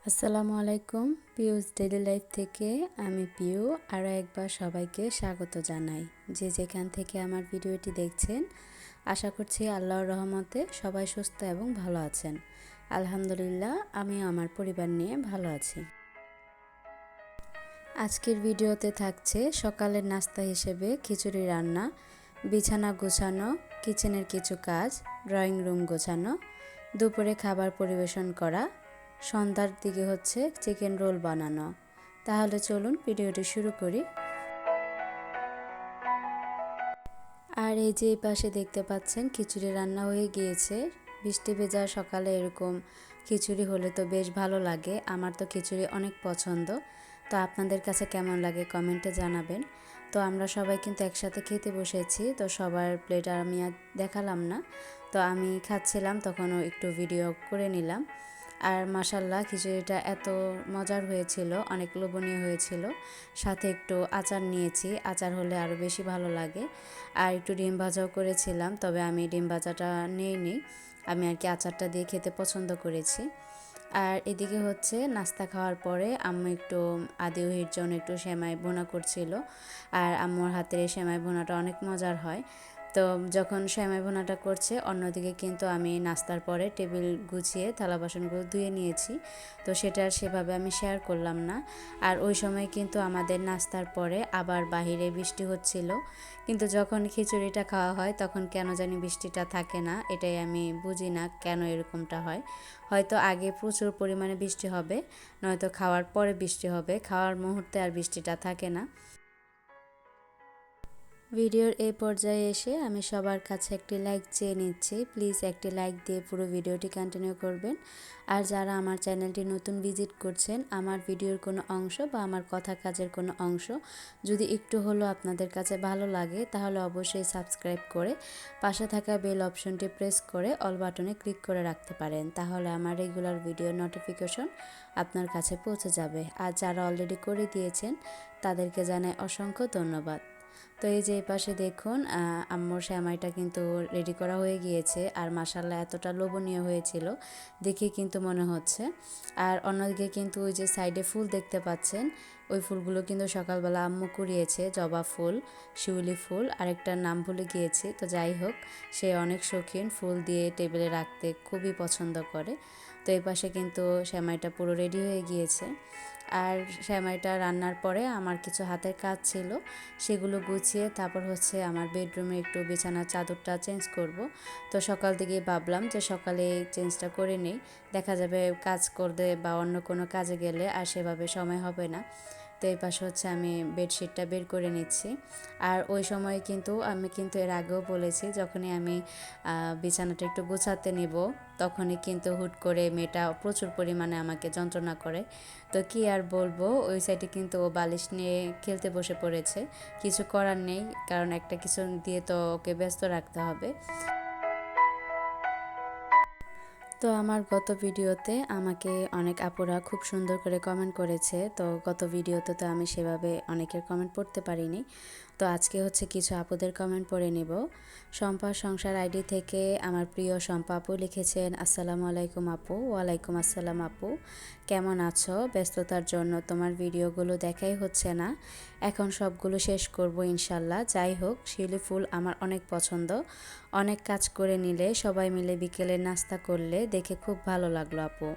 আসসালামু আলাইকুম। পিউস daily life থেকে আমি পিউ আরও একবার সবাইকে স্বাগত জানাই। যে যেখান থেকে আমার ভিডিওটি দেখছেন, আশা করছি আল্লাহর রহমতে সবাই সুস্থ এবং ভালো আছেন। আলহামদুলিল্লাহ, আমি আমার পরিবার নিয়ে ভালো আছি। আজকের ভিডিওতে থাকছে সকালের নাস্তা হিসেবে খিচুড়ি রান্না, বিছানা গোছানো, কিচেনের কিছু কাজ, ড্রয়িং রুম গোছানো, দুপুরে খাবার পরিবেশন করা, সন্ধ্যার দিকে হচ্ছে চিকেন রোল বানানো। তাহলে চলুন ভিডিওটি শুরু করি। আর এই যে এই পাশে দেখতে পাচ্ছেন খিচুড়ি রান্না হয়ে গিয়েছে। বৃষ্টি ভেজা সকালে এরকম খিচুড়ি হলে তো বেশ ভালো লাগে। আমার তো খিচুড়ি অনেক পছন্দ। তো আপনাদের কাছে কেমন লাগে কমেন্টে জানাবেন। তো আমরা সবাই কিন্তু একসাথে খেতে বসেছি। তো সবার প্লেট আর আমি আর দেখালাম না। তো আমি খাচ্ছিলাম, তখনও একটু ভিডিও করে নিলাম। আর মাশাল্লাহ খিচুড়িটা এত মজার হয়েছিল, অনেক লোভনীয় হয়েছিল। সাথে একটু আচার নিয়েছি, আচার হলে আরও বেশি ভালো লাগে। আর একটু ডিম ভাজাও করেছিলাম, তবে আমি ডিম ভাজাটা নিইনি, আমি আর কি আচারটা দিয়ে খেতে পছন্দ করেছি। আর এদিকে হচ্ছে নাস্তা খাওয়ার পরে আম্মু একটু আদিওহির জন্য একটু সেমাই ভুনা করছিল। আর আম্মুর হাতের এই সেমাই ভুনাটা অনেক মজার হয়। তো যখন সেমাই ভুনাটা করছে, অন্যদিকে কিন্তু আমি নাস্তার পরে টেবিল গুছিয়ে থালা বাসনগুলো ধুয়ে নিয়েছি। তো সেটা সেভাবে আমি শেয়ার করলাম না। আর ওই সময় কিন্তু আমাদের নাস্তার পরে আবার বাহিরে বৃষ্টি হচ্ছিল, কিন্তু যখন খিচুড়িটা খাওয়া হয় তখন কেন জানি বৃষ্টিটা থাকে না। এটাই আমি বুঝি না কেন এরকমটা হয়। হয়তো আগে প্রচুর পরিমাণে বৃষ্টি হবে, নয়তো খাওয়ার পরে বৃষ্টি হবে, খাওয়ার মুহূর্তে আর বৃষ্টিটা থাকে না। ভিডিওর এই পর্যায়ে এসে আমি সবার কাছে একটি লাইক চেয়ে নিচ্ছি। প্লিজ একটি লাইক দিয়ে পুরো ভিডিওটি কন্টিনিউ করবেন। আর যারা আমার চ্যানেলটি নতুন ভিজিট করছেন, আমার ভিডিওর কোনো অংশ বা আমার কথা কাজের কোনো অংশ যদি একটু হলেও আপনাদের কাছে ভালো লাগে, তাহলে অবশ্যই সাবস্ক্রাইব করে পাশে থাকা বেল অপশনটি প্রেস করে অল বাটনে ক্লিক করে রাখতে পারেন। তাহলে আমার রেগুলার ভিডিও নোটিফিকেশন আপনার কাছে পৌঁছে যাবে। আর যারা অলরেডি করে দিয়েছেন, তাদেরকে জানাই অসংখ্য ধন্যবাদ। তো এই যে এই পাশে দেখুন আম্মুর সেমাইটা কিন্তু রেডি করা হয়ে গিয়েছে। আর মাশাল্লাহ এতটা লোভনীয় হয়েছিল দেখে কিন্তু মনে হচ্ছে। আর অন্যদিকে কিন্তু ওই যে সাইডে ফুল দেখতে পাচ্ছেন, ওই ফুলগুলো কিন্তু সকালবেলা আম্মু কুড়িয়েছে, জবা ফুল, শিউলি ফুল, আরেকটার নাম ভুলে গিয়েছি। তো যাই হোক, সে অনেক শৌখিন, ফুল দিয়ে টেবিলে রাখতে খুবই পছন্দ করে। তো এই পাশে কিন্তু সেমাইটা পুরো রেডি হয়ে গিয়েছে। আর সেমাইটা রান্নার পরে আমার কিছু হাতের কাজ ছিল, সেগুলো গুছিয়ে তারপর হচ্ছে আমার বেডরুমে একটু বিছানার চাদরটা চেঞ্জ করব। তো সকাল থেকেই ভাবলাম যে সকালে চেঞ্জটা করে নেই, দেখা যাবে কাজ করতে বা অন্য কোনো কাজে গেলে আর সেভাবে সময় হবে না। তো এই পাশে হচ্ছে আমি বেডশিটটা বের করে নিচ্ছি। আর ওই সময় কিন্তু আমি কিন্তু এর আগেও বলেছি, যখনই আমি বিছানাটা একটু গোছাতে নিব, তখনই কিন্তু হুট করে মেয়েটা প্রচুর পরিমাণে আমাকে যন্ত্রণা করে। তো কি আর বলবো, ওই সাইডে কিন্তু ও বালিশ নিয়ে খেলতে বসে পড়েছে। কিছু করার নেই, কারণ একটা কিছু দিয়ে তো ওকে ব্যস্ত রাখতে হবে। তো আমার গত ভিডিওতে আমাকে অনেক আপুরা খুব সুন্দর করে কমেন্ট করেছে। তো গত ভিডিওতে তো আমি সেভাবে অনেকের কমেন্ট পড়তে পারিনি। তো আজকে হচ্ছে কিছু আপুদের কমেন্ট পড়ে নেব। শম্পা সংসার আইডি থেকে আমার প্রিয় শম্পা আপু লিখেছেন, আসসালামু আলাইকুম আপু। ওয়ালাইকুম আসসালাম আপু, কেমন আছো? ব্যস্ততার জন্য তোমার ভিডিওগুলো দেখাই হচ্ছে না, এখন সবগুলো শেষ করব ইনশাল্লাহ। যাই হোক, শিউলি ফুল আমার অনেক পছন্দ, অনেক কাজ করে নিলে সবাই মিলে বিকেলে নাস্তা করলে দেখে খুব ভালো লাগলো আপু।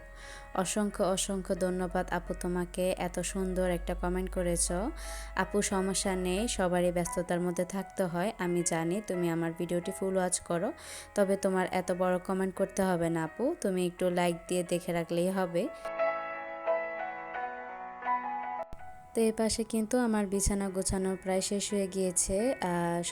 অসংখ্য অসংখ্য ধন্যবাদ আপু, তোমাকে এত সুন্দর একটা কমেন্ট করেছ। আপু সমস্যা নেই, সবারই ব্যস্ততার মধ্যে থাকতে হয়, আমি জানি তুমি আমার ভিডিওটি ফুল ওয়াচ করো, তবে তোমার এত বড় কমেন্ট করতে হবে না আপু, তুমি একটু লাইক দিয়ে দেখে রাখলেই হবে। তো এই পাশে কিন্তু আমার বিছানা গোছানো প্রায় শেষ হয়ে গিয়েছে।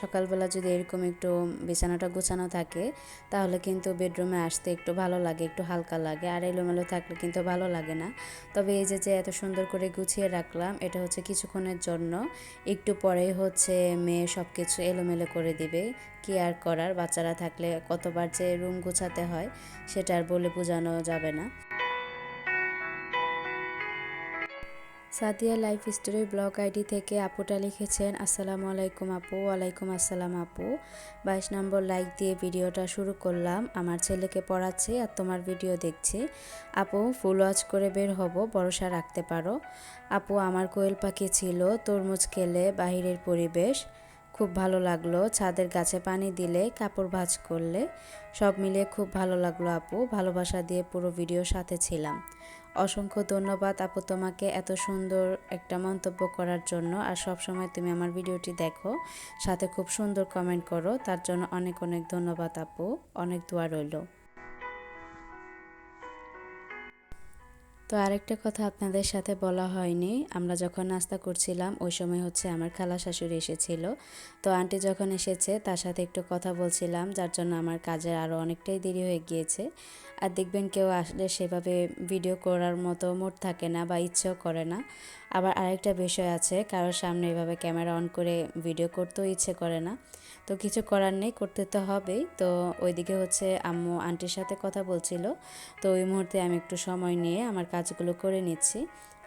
সকালবেলা যদি এরকম একটু বিছানাটা গোছানো থাকে, তাহলে কিন্তু বেডরুমে আসতে একটু ভালো লাগে, একটু হালকা লাগে। আর এলোমেলো থাকলে কিন্তু ভালো লাগে না। তবে এই যে এত সুন্দর করে গুছিয়ে রাখলাম, এটা হচ্ছে কিছুক্ষণের জন্য, একটু পরেই হচ্ছে মেয়ে সব কিছু এলোমেলো করে দিবে। কি আর করার, বাচ্চারা থাকলে কতবার যে রুম গোছাতে হয় সেটা আর বলে বোঝানো যাবে না। Sadia life story blog ID থেকে আপুটা লিখেছেন, আসসালামু আলাইকুম আপু। ওয়ালাইকুম আসসালাম আপু। 22 নম্বর লাইক দিয়ে ভিডিওটা শুরু করলাম। আমার ছেলেকে পড়াচ্ছি আর তোমার ভিডিও দেখছি। আপু ফুল ওয়াচ করে বের হব, ভরসা রাখতে পারো। আপু আমার কোয়েল পাখি ছিল, তরমুজ খেলে, বাহিরের পরিবেশ খুব ভালো লাগলো, ছাদের গাছে পানি দিলে, কাপড় ভাঁজ করলে, সব মিলিয়ে খুব ভালো লাগলো আপু। ভালোবাসা দিয়ে পুরো ভিডিওর সাথে ছিলাম। অসংখ্য ধন্যবাদ আপু তোমাকে এত সুন্দর একটা মন্তব্য করার জন্য। আর সব সময় তুমি আমার ভিডিওটি দেখো, সাথে খুব সুন্দর কমেন্ট করো, তার জন্য অনেক অনেক ধন্যবাদ আপু। অনেক দোয়া রইল। তো আরেকটা কথা আপনাদের সাথে বলা হয়নি, আমরা যখন নাস্তা করছিলাম ওই সময় হচ্ছে আমার খালা শাশুড়ি এসেছিল। তো আন্টি যখন এসেছে তার সাথে একটু কথা বলছিলাম, যার জন্য আমার কাজের আরও অনেকটাই দেরি হয়ে গিয়েছে। আর দেখবেন কেউ আসলে সেভাবে ভিডিও করার মতো মুড থাকে না বা ইচ্ছেও করে না। আবার আরেকটা বিষয় আছে, কারোর সামনে এভাবে ক্যামেরা অন করে ভিডিও করতেও ইচ্ছে করে না। তো কিছু করার নেই, করতে তো হবেই। তো ওইদিকে হচ্ছে আম্মু আন্টির সাথে কথা বলছিল। তো ওই মুহূর্তে আমি একটু সময় নিয়ে আমার কাজগুলো করে নিচ্ছি।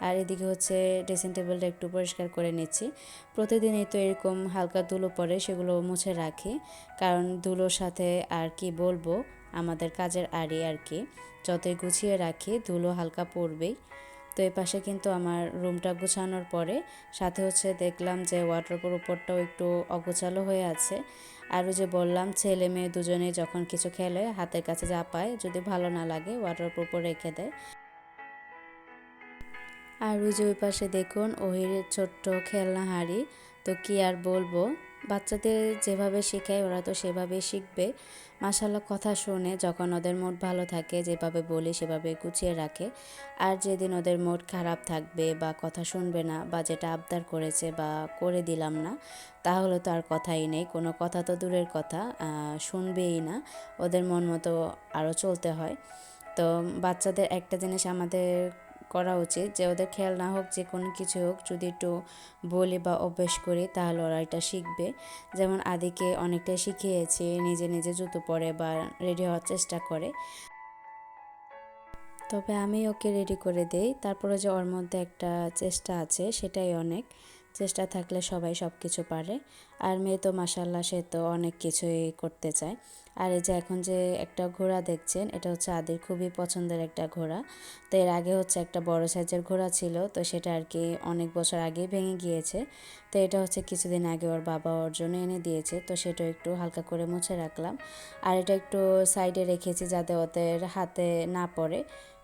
আর এদিকে হচ্ছে ড্রেসিং টেবিলটা একটু পরিষ্কার করে নিচ্ছি। প্রতিদিনই তো এরকম হালকা ধুলো পড়ে, সেগুলো মুছে রাখি। কারণ ধুলোর সাথে আর কি বলবো, আমাদের কাজের আড়ি আর কি, যতই গুছিয়ে রাখি ধুলো হালকা পড়বেই। তো এই পাশে কিন্তু আমার রুমটা গুছানোর পরে সাথে হচ্ছে দেখলাম যে ওয়ার্ড্রোবের উপরটাও একটু অগোছালো হয়ে আছে। আর ওই যে বললাম, ছেলে মেয়ে দুজনেই যখন কিছু খেলে হাতের কাছে যা পায়, যদি ভালো না লাগে ওয়ার্ড্রোবের উপর রেখে দেয়। আর ওই যে ওই পাশে দেখুন ওহির ছোট্ট খেলনা হাঁড়ি। তো কি আর বলবো, বাচ্চাদের যেভাবে শেখায় ওরা তো সেভাবেই শিখবে। মাশাআল্লাহ কথা শুনে, যখন ওদের মুড ভালো থাকে যেভাবে বলি সেভাবে গুছিয়ে রাখে। আর যেদিন ওদের মুড খারাপ থাকবে বা কথা শুনবে না, বা যেটা আবদার করেছে বা করে দিলাম না, তাহলে তো আর কথাই নেই, কোনো কথা তো দূরের কথা, শুনবেই না। ওদের মন মতো আরও চলতে হয়। তো বাচ্চাদের একটা জিনিস আমাদের করা উচিত, যে ওদের খেয়াল না হোক যে কোনো কিছু হোক, যদি একটু বলি বা অভ্যেস করি তাহলে ওরা এটা শিখবে। যেমন আদিকে অনেকটাই শিখিয়েছি, নিজে নিজে জুতো পরে বা রেডি হওয়ার চেষ্টা করে। তবে আমি ওকে রেডি করে দেই, তারপরে যে ওর মধ্যে একটা চেষ্টা আছে সেটাই অনেক। চেষ্টা থাকলে সবাই সব কিছু পারে। আর মেয়ে তো মাশাল্লাহ, সে তো অনেক কিছুই করতে চায়। আর এই যে এখন যে একটা ঘোড়া দেখছেন, এটা হচ্ছে আদির খুবই পছন্দের একটা ঘোড়া। তো এর আগে হচ্ছে একটা বড় সাইজের ঘোড়া ছিল, তো সেটা আর কি অনেক বছর আগেই ভেঙে গিয়েছে। তো এটা হচ্ছে কিছুদিন আগে ওর বাবা ওর জন্য এনে দিয়েছে, তো সেটাও একটু হালকা করে মুছে রাখলাম। আর এটা একটু সাইডে রেখেছি যাতে ওদের হাতে না পড়ে,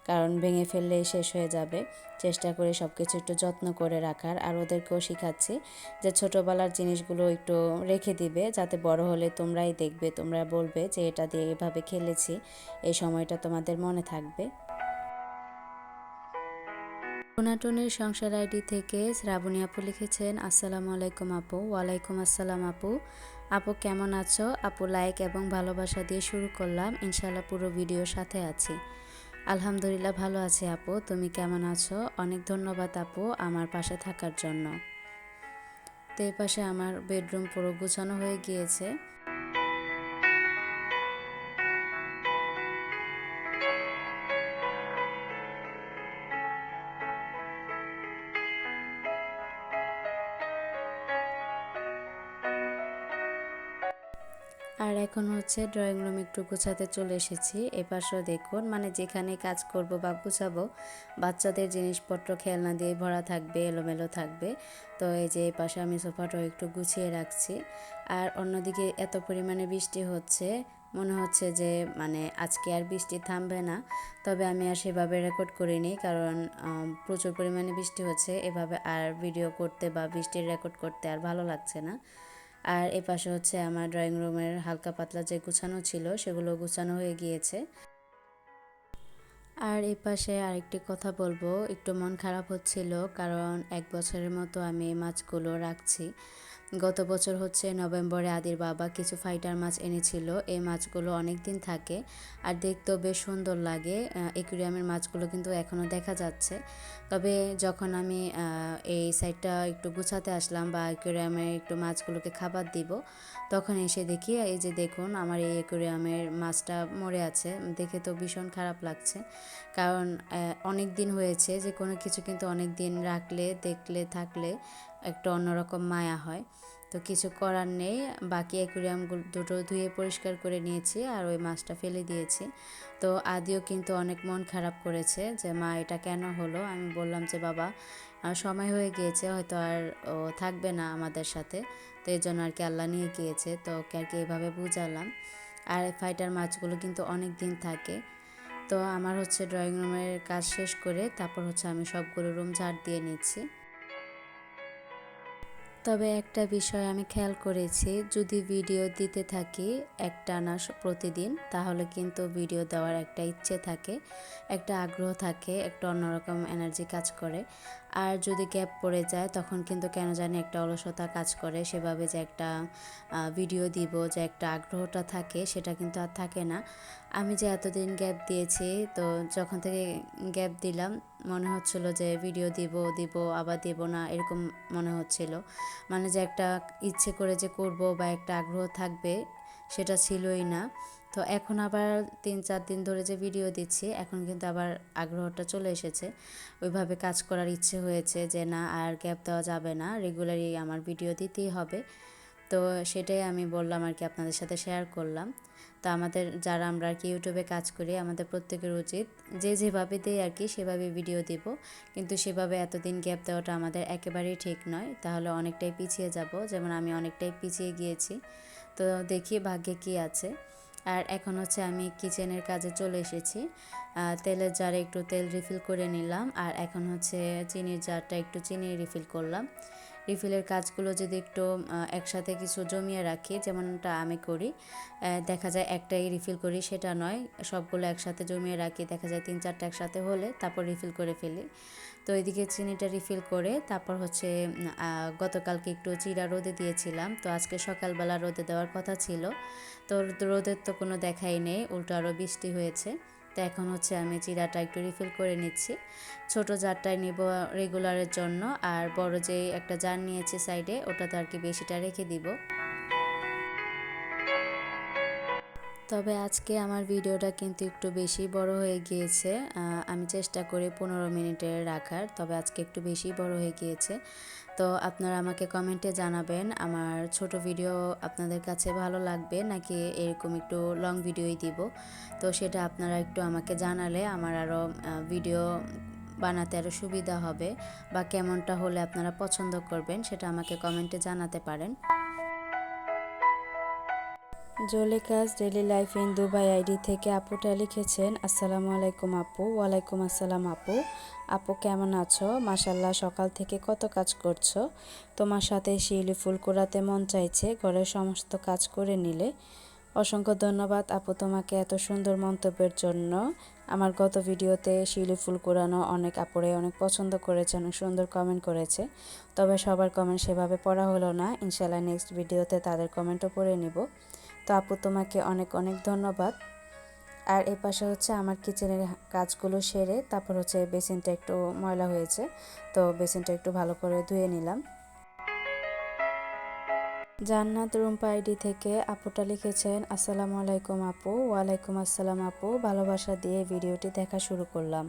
কারণ ভেঙে ফেললেই শেষ হয়ে যাবে। চেষ্টা করি সব কিছু একটু যত্ন করে রাখার। আর ওদেরকেও শেখাচ্ছি যে ছোটোবেলার জিনিসগুলো একটু রেখে দিবে, যাতে বড় হলে তোমরাই দেখবে, তোমরা বলবে যে এটা দিয়ে এভাবে খেলেছি, এই সময়টা তোমাদের মনে থাকবে। টোনাটনের সংসার আইডি থেকে শ্রাবণী আপু লিখেছেন, আসসালামু আলাইকুম আপু। ওয়ালাইকুম আসসালাম আপু। আপু কেমন আছো আপু? লাইক এবং ভালোবাসা দিয়ে শুরু করলাম, ইনশাল্লাহ পুরো ভিডিওর সাথে আছি। আলহামদুলিল্লাহ ভালো আছি আপু, তুমি কেমন আছো? অনেক ধন্যবাদ আপু আমার পাশে থাকার জন্য। তো এই পাশে আমার বেডরুম পুরো গুছানো হয়ে গিয়েছে। আর এখন হচ্ছে ড্রয়িং রুম একটু গুছাতে চলে এসেছি। এপাশেও দেখুন, মানে যেখানে কাজ করব বা গুছাবো, বাচ্চাদের জিনিসপত্র খেলনা দিয়ে ভরা থাকবে, এলোমেলো থাকবে। তো এই যে এই পাশে আমি সোফাটাও একটু গুছিয়ে রাখছি। আর অন্যদিকে এত পরিমাণে বৃষ্টি হচ্ছে, মনে হচ্ছে যে মানে আজকে আর বৃষ্টি থামবে না। তবে আমি আর সেভাবে রেকর্ড করিনি, কারণ প্রচুর পরিমাণে বৃষ্টি হচ্ছে, এভাবে আর ভিডিও করতে বা বৃষ্টির রেকর্ড করতে আর ভালো লাগছে না। আর এপাশে হচ্ছে আমার ড্রয়িং রুমের হালকা পাতলা যে গুছানো ছিল সেগুলো গুছানো হয়ে গিয়েছে। আর এই পাশে আরেকটি কথা বলবো, একটু মন খারাপ হচ্ছিল, কারণ 1 বছরের মতো আমি মাছগুলো রাখছি। গত বছর হচ্ছে নভেম্বরে আদির বাবা কিছু ফাইটার মাছ এনেছিল। এই মাছগুলো অনেক দিন থাকে আর দেখতেও বেশ সুন্দর লাগে। অ্যাকুরিয়ামের মাছগুলো কিন্তু এখনও দেখা যাচ্ছে। তবে যখন আমি এই সাইডটা একটু গুছাতে আসলাম বা অ্যাকুরিয়ামে একটু মাছগুলোকে খাবার দিব, তখন এসে দেখি এই যে দেখুন আমার এই অ্যাকুরিয়ামের মাছটা মরে আছে। দেখে তো ভীষণ খারাপ লাগছে, কারণ অনেক দিন হয়েছে, যে কোনো কিছু কিন্তু অনেক দিন রাখলে দেখলে থাকলে একটা অন্যরকম মায়া হয়। তো কিছু করার নেই, বাকি অ্যাকুরিয়ামগুলো দুটো ধুয়ে পরিষ্কার করে নিয়েছি আর ওই মাছটা ফেলে দিয়েছি। তো আদিও কিন্তু অনেক মন খারাপ করেছে যে মা এটা কেন হলো। আমি বললাম যে বাবা সময় হয়ে গিয়েছে, হয়তো আর ও থাকবে না আমাদের সাথে, তো এই জন্য আর কি আল্লাহ নিয়ে গিয়েছে। তো ওকে আর কি এইভাবে বুঝালাম। আর ফাইটার মাছগুলো কিন্তু অনেক দিন থাকে। তো আমার হচ্ছে ড্রয়িং রুমের কাজ শেষ করে তারপর হচ্ছে আমি সবগুলো রুম ঝাড় দিয়ে নিচ্ছি। তবে একটা বিষয় আমি খেয়াল করেছি, যদি ভিডিও দিতে থাকি একটানা প্রতিদিন, তাহলে কিন্তু ভিডিও দেওয়ার একটা ইচ্ছে থাকে, একটা আগ্রহ থাকে, একটা অন্যরকম এনার্জি কাজ করে। আর যদি গ্যাপ পড়ে যায় তখন কিন্তু কেন জানি একটা অলসতা কাজ করে, সেভাবে যে একটা ভিডিও দিব, যে একটা আগ্রহটা থাকে সেটা কিন্তু আর থাকে না। আমি যে এতদিন গ্যাপ দিয়েছি, তো যখন থেকে গ্যাপ দিলাম মনে হচ্ছিল যে ভিডিও দিব দিব আবার দেব না, এরকম মনে হচ্ছিল। মানে যে একটা ইচ্ছে করে যে করব বা একটা আগ্রহ থাকবে, সেটা ছিলই না। তো এখন আবার 3-4 দিন ধরে যে ভিডিও দিচ্ছি, এখন কিন্তু আবার আগ্রহটা চলে এসেছে। ওইভাবে কাজ করার ইচ্ছে হয়েছে যে না, আর গ্যাপ দেওয়া যাবে না, রেগুলারই আমার ভিডিও দিতেই হবে। তো সেটাই আমি বললাম আর কি, আপনাদের সাথে শেয়ার করলাম। তো আমাদের যারা আমরা আর কি ইউটিউবে কাজ করি, আমাদের প্রত্যেকের উচিত যে যেভাবে দেয় আর কি সেভাবে ভিডিও দিব, কিন্তু সেভাবে এতদিন গ্যাপ দেওয়াটা আমাদের একেবারেই ঠিক নয়, তাহলে অনেকটাই পিছিয়ে যাব। যেমন আমি অনেকটাই পিছিয়ে গিয়েছি। তো দেখি ভাগ্যে কি আছে। আর এখন হচ্ছে আমি কিচেনের কাজে চলে এসেছি। তেলের জারে একটু তেল রিফিল করে নিলাম, আর এখন হচ্ছে চিনির জারটা একটু চিনি রিফিল করলাম। রিফিলের কাজগুলো যদি একটু একসাথে কিছু জমিয়ে রাখি, যেমনটা আমি করি, দেখা যায় একটাই রিফিল করি সেটা নয়, সবগুলো একসাথে জমিয়ে রাখি, দেখা যায় 3-4টা একসাথে হলে তারপর রিফিল করে ফেলি। তো এদিকে চিনিটা রিফিল করে তারপর হচ্ছে গতকালকে একটু চিরা রোদে দিয়েছিলাম, তো আজকে সকালবেলা রোদে দেওয়ার কথা ছিল, তো রোদের তো কোনো দেখাই নেই, উল্টো আরও বৃষ্টি হয়েছে। তো এখন হচ্ছে আমি চিরাটা একটু রিফিল করে নিচ্ছি। ছোট জারটায় নিব রেগুলারের জন্য, আর বড় যে একটা জার নিয়েছি সাইডে, ওটাতে আর কি বেশিটা রেখে দিব। তবে আজকে আমার ভিডিওটা কিন্তু একটু বেশি বড় হয়ে গিয়েছে। আমি চেষ্টা করি 15 মিনিটের রাখার, তবে আজকে একটু বেশি বড় হয়ে গিয়েছে। তো আপনারা আমাকে কমেন্টে জানাবেন আমার ছোট ভিডিও আপনাদের কাছে ভালো লাগবে নাকি এরকম একটু লং ভিডিওই দিব। তো সেটা আপনারা একটু আমাকে জানালে আমার আরও ভিডিও বানাতে আরও সুবিধা হবে, বা কেমনটা হলে আপনারা পছন্দ করবেন সেটা আমাকে কমেন্টে জানাতে পারেন। জলিকাস daily life in Dubai ID থেকে আপুটা লিখেছেন, আসসালামু আলাইকুম আপু। ওয়ালাইকুম আসসালাম আপু। আপু কেমন আছো? মাশাল্লাহ, সকাল থেকে কত কাজ করছো। তোমার সাথে শিউলি ফুল কুড়াতে মন চাইছে, ঘরের সমস্ত কাজ করে নিলে। অসংখ্য ধন্যবাদ আপু তোমাকে এত সুন্দর মন্তব্যের জন্য। আমার গত ভিডিওতে শিউলি ফুল কুড়ানো অনেক আপুরে অনেক পছন্দ করেছে, অনেক সুন্দর কমেন্ট করেছে। তবে সবার কমেন্ট সেভাবে পড়া হলো না, ইনশাল্লাহ নেক্সট ভিডিওতে তাদের কমেন্টও পড়ে নিব। তো আপু তোমাকে অনেক অনেক ধন্যবাদ। আর এই পাশে হচ্ছে আমার কিচেনের কাজগুলো সেরে তারপর হচ্ছে বেসিনটা একটু ময়লা হয়েছে, তো বেসিনটা একটু ভালো করে ধুয়ে নিলাম। জান্নাত রুম্পা আইডি থেকে আপুটা লিখেছেন, আসসালামু আলাইকুম আপু। ওয়ালাইকুম আসসালাম আপু। ভালোবাসা দিয়ে ভিডিওটি দেখা শুরু করলাম।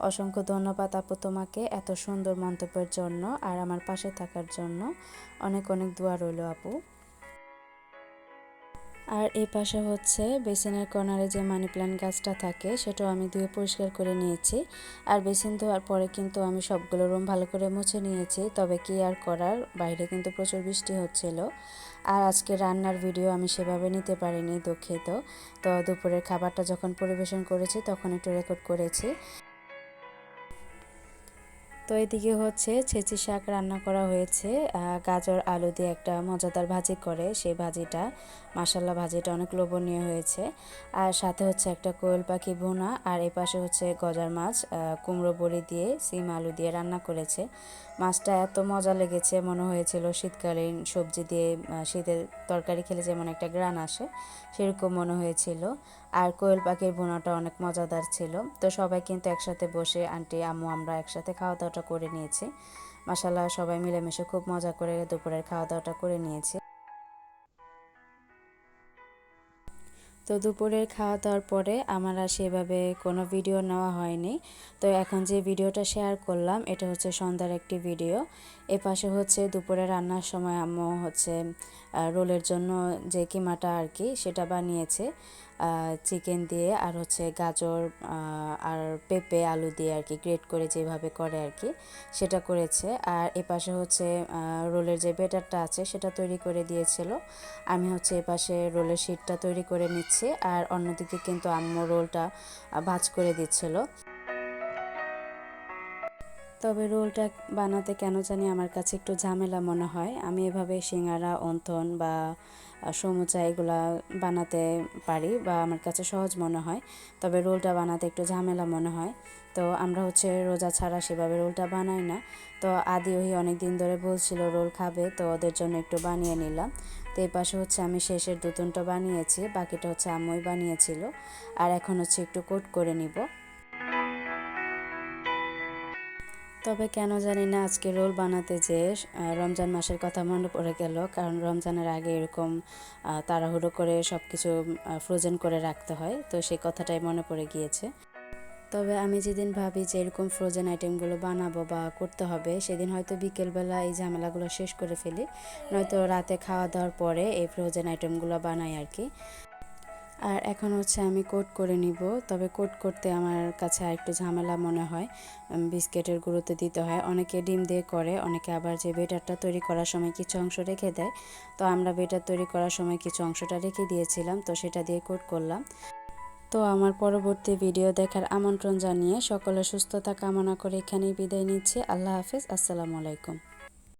অসংখ্য ধন্যবাদ আপু তোমাকে এত সুন্দর মন্তব্যের জন্য আর আমার পাশে থাকার জন্য। অনেক অনেক দোয়া রইল আপু। আর এই পাশে হচ্ছে বেসিনের কর্নারে যে মানি প্ল্যান্ট গাছটা থাকে সেটাও আমি ধুয়ে পরিষ্কার করে নিয়েছি। আর বেসিন ধোয়ার পরে কিন্তু আমি সবগুলো রুম ভালো করে মুছে নিয়েছি, তবে কি আর করার, বাইরে কিন্তু প্রচুর বৃষ্টি হচ্ছিল। আর আজকে রান্নার ভিডিও আমি সেভাবে নিতে পারিনি, দুঃখিত। তো দুপুরের খাবারটা যখন পরিবেশন করেছি তখন একটু রেকর্ড করেছি। তো এদিকে হচ্ছে ছেঁচি শাক রান্না করা হয়েছে, গাজর আলু দিয়ে একটা মজাদার ভাজি করে, সেই ভাজিটা মাশাল্লাহ ভাজিটা অনেক লোভনীয় হয়েছে। আর সাথে হচ্ছে একটা কোয়েল পাখি ভুনা, আর এ পাশে হচ্ছে গজার মাছ কুমড়ো বড়ি দিয়ে সিম আলু দিয়ে রান্না করেছে। মাছটা এত মজা লেগেছে, মনে হয়েছিল শীতকালীন সবজি দিয়ে শীতের তরকারি খেলে যেমন একটা গ্রান আসে সেরকম মনে হয়েছিল। আর কোয়েল পাখির ভুনাটা অনেক মজাদার ছিল। তো সবাই কিন্তু একসাথে বসে আন্টি আম্মু আমরা একসাথে খাওয়া দাওয়াটা করে নিয়েছি। মাশাল্লাহ সবাই মিলেমিশে খুব মজা করে দুপুরের খাওয়া দাওয়াটা করে নিয়েছি। তো দুপুরের খাওয়া দাওয়ার পরে আমার আর সেভাবে কোনো ভিডিও নেওয়া হয়নি। তো এখন যে ভিডিওটা শেয়ার করলাম এটা হচ্ছে সন্ধ্যার একটি ভিডিও। এ পাশে হচ্ছে দুপুরে রান্নার সময় আম্মু হচ্ছে রোলের জন্য যে কিমাটা আর কি সেটা বানিয়েছে চিকেন দিয়ে, আর হচ্ছে গাজর আর পেঁপে আলু দিয়ে আর কি গ্রেট করে যেভাবে করে আর কি সেটা করেছে। আর এপাশে হচ্ছে রোলের যে বেটারটা আছে সেটা তৈরি করে দিয়েছিল। আমি হচ্ছে এপাশে রোলের শিটটা তৈরি করে নিচ্ছি, আর অন্যদিকে কিন্তু আম্মু রোলটা ভাজ করে দিচ্ছিল। তবে রোলটা বানাতে কেন জানি আমার কাছে একটু ঝামেলা মনে হয়। আমি এভাবে সিঙ্গারা অন্থন বা সমুচা এগুলা বানাতে পারি বা আমার কাছে সহজ মনে হয়, তবে রোলটা বানাতে একটু ঝামেলা মনে হয়। তো আমরা হচ্ছে রোজা ছাড়া সেভাবে রোলটা বানাই না। তো আদি ওহি অনেক দিন ধরে বলছিল রোল খাবে, তো ওদের জন্য একটু বানিয়ে নিলাম। তো এই পাশে হচ্ছে আমি শেষের 2-3টা বানিয়েছি, বাকিটা হচ্ছে আম্মুই বানিয়েছিল। আর এখন হচ্ছে একটু কোট করে নিব। তবে কেন জানি না আজকে রোল বানাতে যেয়ে রমজান মাসের কথা মনে পড়ে গেল, কারণ রমজানের আগে এরকম তাড়াহুড়ো করে সব কিছু ফ্রোজেন করে রাখতে হয়, তো সেই কথাটাই মনে পড়ে গিয়েছে। তবে আমি যেদিন ভাবি যে এরকম ফ্রোজেন আইটেমগুলো বানাবো বা করতে হবে, সেদিন হয়তো বিকেলবেলা এই ঝামেলাগুলো শেষ করে ফেলি, নয়তো রাতে খাওয়া দাওয়ার পরে এই ফ্রোজেন আইটেমগুলো বানাই আর কি। আর এখন হচ্ছে আমি কোট করে নিব। তবে কোট করতে আমার কাছে আরেকটু ঝামেলা মনে হয়, বিস্কিটের গুঁড়োতে দিতে হয়। অনেকে ডিম দিয়ে করে, অনেকে আবার যে বেটারটা তৈরি করার সময় কিছু অংশ রেখে দেয়। তো আমরা বেটার তৈরি করার সময় কিছু অংশটা রেখে দিয়েছিলাম, তো সেটা দিয়ে কোট করলাম। তো আমার পরবর্তী ভিডিও দেখার আমন্ত্রণ জানিয়ে সকলের সুস্থতা কামনা করে এখানেই বিদায় নিচ্ছি। আল্লাহ হাফেজ, আসসালামু আলাইকুম।